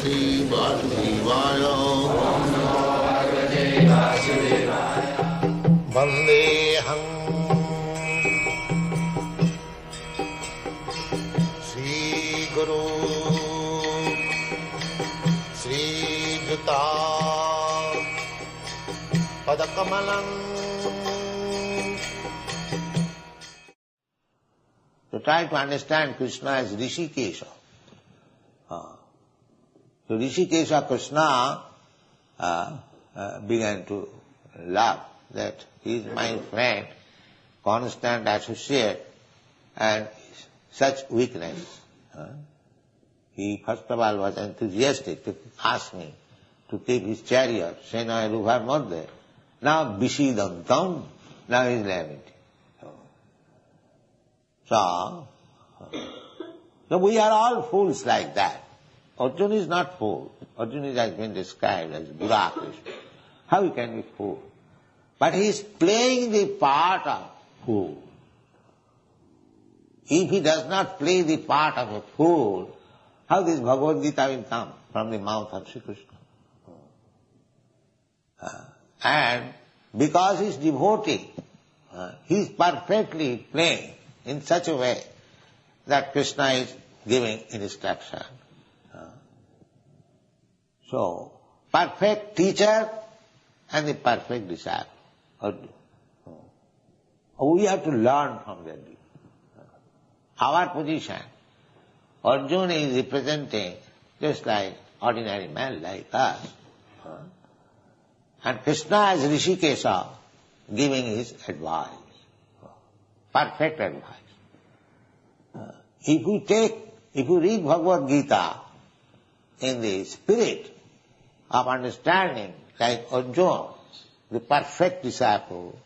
Shri Vasudevaya. Vandeham Shri Guru Shri Juta Padakamalam. To try to understand Krishna as Rishikesha. So Rishikesha Krishna began to love that he is my friend, constant associate, and such weakness. He first of all was enthusiastic to ask me to keep his chariot, Sena Ruvar Madhya. Now Vishidantam, now he is lamenting. So we are all fools like that. Arjuna is not fool. Arjuna has been described as Buddha Krishna. How he can be fool? But he is playing the part of fool. If he does not play the part of a fool, how this Bhagavad-gita will come from the mouth of Sri Krishna? And because he is devotee, he is perfectly playing in such a way that Krishna is giving instruction. So, perfect teacher and the perfect disciple. We have to learn from them. Our position, Arjuna is representing just like ordinary man like us. And Krishna as Rishikesha giving his advice. Perfect advice. If you read Bhagavad-gita in the spirit of understanding, like Arjuna, the perfect disciple,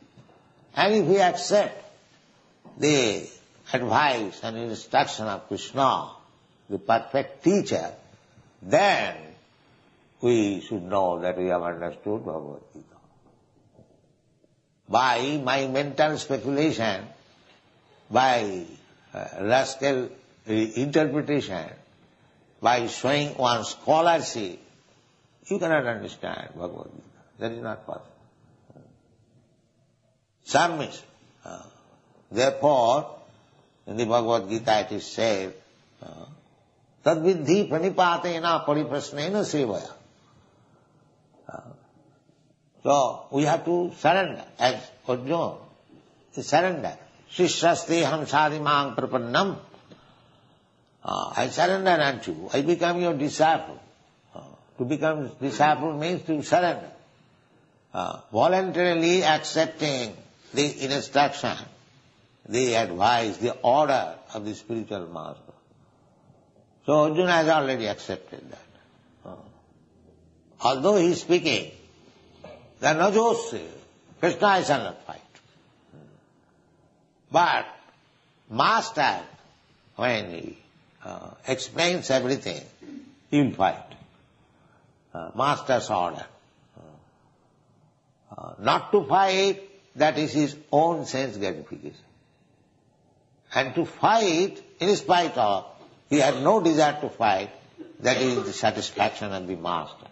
and if we accept the advice and instruction of Krishna, the perfect teacher, then we should know that we have understood Bhagavad-gita. By my mental speculation, by rascal interpretation, by showing one's scholarship, you cannot understand Bhagavad-gita. That is not possible. Submission. Therefore, in the Bhagavad-gita it is said, Tadvidhi pranipatena pariprasnena sevaya. So, we have to surrender, as Arjuna, surrender. Shishrasteham sadhimang prapannam. I surrender unto you. I become your disciple. To become disciple means to surrender. Voluntarily accepting the instruction, the advice, the order of the spiritual master. So Arjuna has already accepted that. Although he is speaking, that Najosya, Krishna I shall not fight. But master, when he explains everything, he will fight. Master's order. Not to fight, that is his own sense gratification. And to fight, in spite of, he had no desire to fight, that is the satisfaction of the master.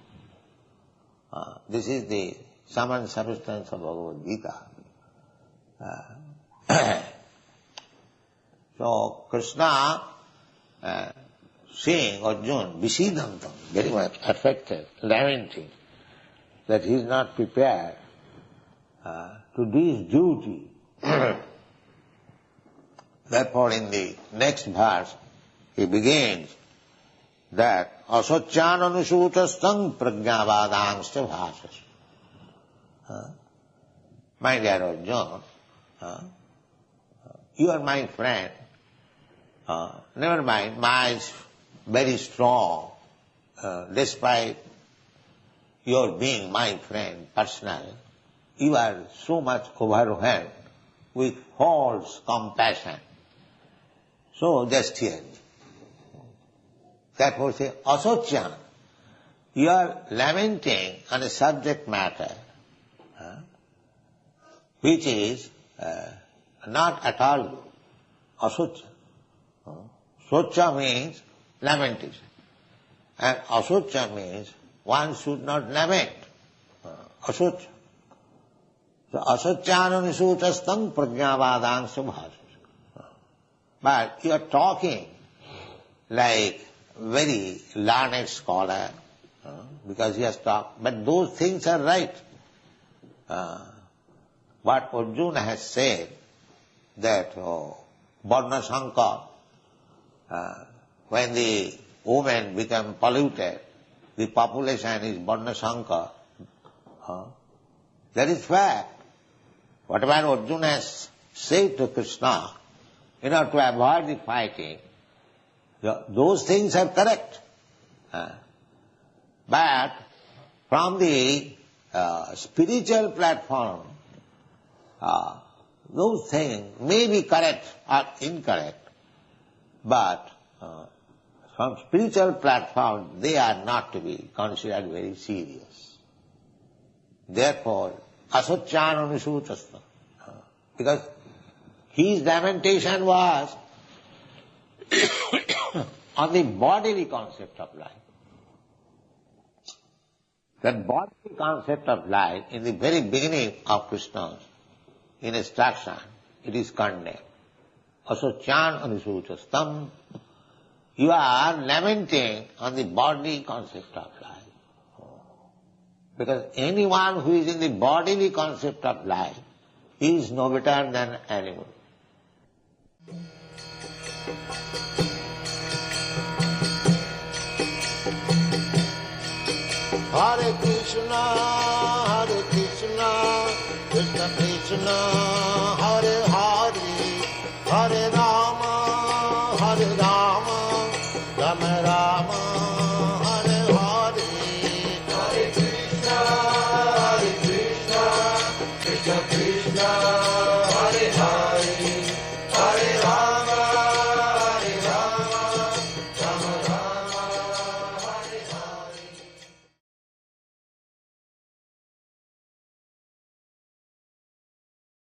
This is the sum and substance of Bhagavad-gita. So Krishna, seeing Arjuna, Vishidantam, very much affected, lamenting that he is not prepared to do his duty. Therefore in the next verse he begins that asocyan anusutastam prajnavadangscha bhasas. My dear Arjuna, you are my friend. Never mind, mine is very strong, despite your being my friend, personal. You are so much overwhelmed with false compassion. So just hear me. Therefore say, asocyan, you are lamenting on a subject matter which is not at all good. Asocya. Socha means lamentation. And asucha means one should not lament. Asucha. So asacyananisuchastam prajnavadang subhas. But you are talking like very learned scholar, because he has talked. But those things are right. What Arjuna has said, that Varna Sankar, when the women become polluted, the population is Varna Sankar. That is fact. Whatever Arjuna has said to Krishna, in order to avoid the fighting, those things are correct. But from the spiritual platform, those things may be correct or incorrect, but from spiritual platform they are not to be considered very serious. Therefore, asacyananisuchastam, because his lamentation was on the bodily concept of life. That bodily concept of life, in the very beginning of Krishna's instruction, it is condemned. Asacyananisuchastam, you are lamenting on the bodily concept of life. Because anyone who is in the bodily concept of life is no better than animal. Hare Krishna, Krishna Krishna, Hare Hare, Hare Rama, Rama Rama.